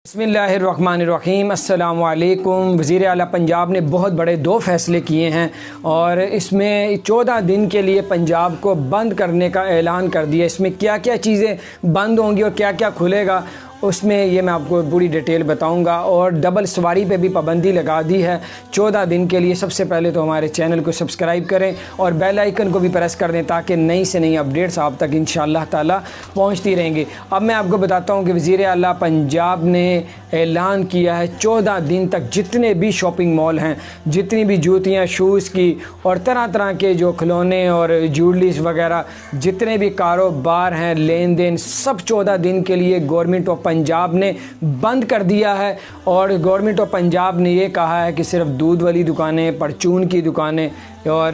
बिस्मिल्लाहिर्रहमानिर्रहीम। अस्सलाम वालेकुम। वज़ीर आला पंजाब ने बहुत बड़े दो फैसले किए हैं और इसमें 14 दिन के लिए पंजाब को बंद करने का ऐलान कर दिया। इसमें क्या क्या चीज़ें बंद होंगी और क्या क्या खुलेगा उसमें ये मैं आपको पूरी डिटेल बताऊंगा। और डबल सवारी पे भी पाबंदी लगा दी है 14 दिन के लिए। सबसे पहले तो हमारे चैनल को सब्सक्राइब करें और बेल आइकन को भी प्रेस कर दें ताकि नई से नई अपडेट्स आप तक इंशाअल्लाह ताला पहुंचती रहेंगी। अब मैं आपको बताता हूं कि वज़ीर आला पंजाब ने ऐलान किया है 14 दिन तक जितने भी शॉपिंग मॉल हैं, जितनी भी जूतियाँ शूज़ की और तरह तरह के जो खिलौने और ज्वेलरीज वगैरह जितने भी कारोबार हैं, लेन देन, सब 14 दिन के लिए गवर्नमेंट ऑफ पंजाब ने बंद कर दिया है। और गवर्नमेंट ऑफ पंजाब ने ये कहा है कि सिर्फ दूध वाली दुकानें, परचून की दुकानें और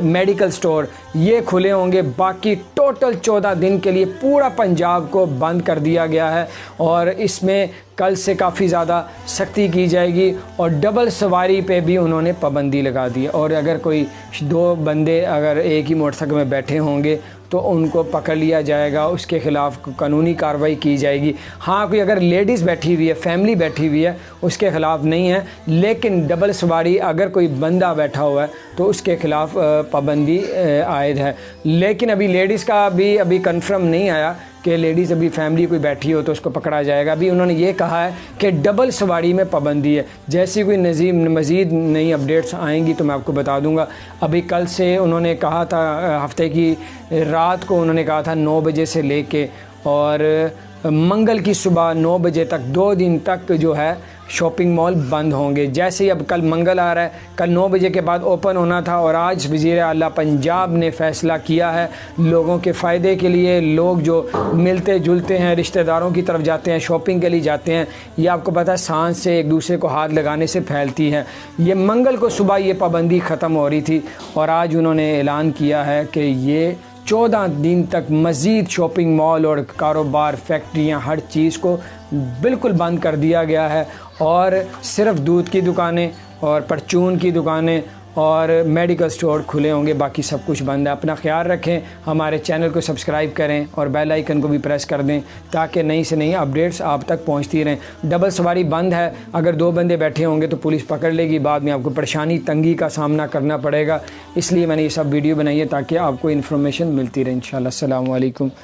मेडिकल स्टोर ये खुले होंगे। बाकी टोटल 14 दिन के लिए पूरा पंजाब को बंद कर दिया गया है और इसमें कल से काफ़ी ज़्यादा सख्ती की जाएगी और डबल सवारी पे भी उन्होंने पाबंदी लगा दी है। और अगर कोई दो बंदे अगर एक ही मोटरसाइकिल में बैठे होंगे तो उनको पकड़ लिया जाएगा, उसके ख़िलाफ़ कानूनी कार्रवाई की जाएगी। हाँ, कोई अगर लेडीज़ बैठी हुई है, फैमिली बैठी हुई है, उसके ख़िलाफ़ नहीं है, लेकिन डबल सवारी अगर कोई बंदा बैठा हुआ है तो उसके ख़िलाफ़ पाबंदी आयद है। लेकिन अभी लेडीज़ का भी अभी कंफर्म नहीं आया कि लेडीज़ अभी फैमिली कोई बैठी हो तो उसको पकड़ा जाएगा। अभी उन्होंने ये कहा है कि डबल सवारी में पाबंदी है। जैसी कोई मज़ीद नई अपडेट्स आएंगी तो मैं आपको बता दूंगा। अभी कल से उन्होंने कहा था, हफ्ते की रात को उन्होंने कहा था 9 बजे से लेके और मंगल की सुबह 9 बजे तक 2 दिन तक जो है शॉपिंग मॉल बंद होंगे। जैसे ही अब कल मंगल आ रहा है, कल 9 बजे के बाद ओपन होना था और आज वज़ीर आला पंजाब ने फ़ैसला किया है लोगों के फ़ायदे के लिए। लोग जो मिलते जुलते हैं, रिश्तेदारों की तरफ जाते हैं, शॉपिंग के लिए जाते हैं, ये आपको पता है सांस से एक दूसरे को हाथ लगाने से फैलती है। ये मंगल को सुबह ये पाबंदी ख़त्म हो रही थी और आज उन्होंने ऐलान किया है कि ये 14 दिन तक मज़ीद शॉपिंग मॉल और कारोबार, फैक्ट्रियाँ, हर चीज़ को बिल्कुल बंद कर दिया गया है और सिर्फ दूध की दुकानें और परचून की दुकानें और मेडिकल स्टोर खुले होंगे, बाकी सब कुछ बंद है। अपना ख्याल रखें, हमारे चैनल को सब्सक्राइब करें और बेल आइकन को भी प्रेस कर दें ताकि नई से नई अपडेट्स आप तक पहुंचती रहें। डबल सवारी बंद है, अगर 2 बंदे बैठे होंगे तो पुलिस पकड़ लेगी, बाद में आपको परेशानी तंगी का सामना करना पड़ेगा। इसलिए मैंने ये सब वीडियो बनाई है ताकि आपको इन्फॉर्मेशन मिलती रहे इंशाअल्लाह। अस्सलामु अलैकुम।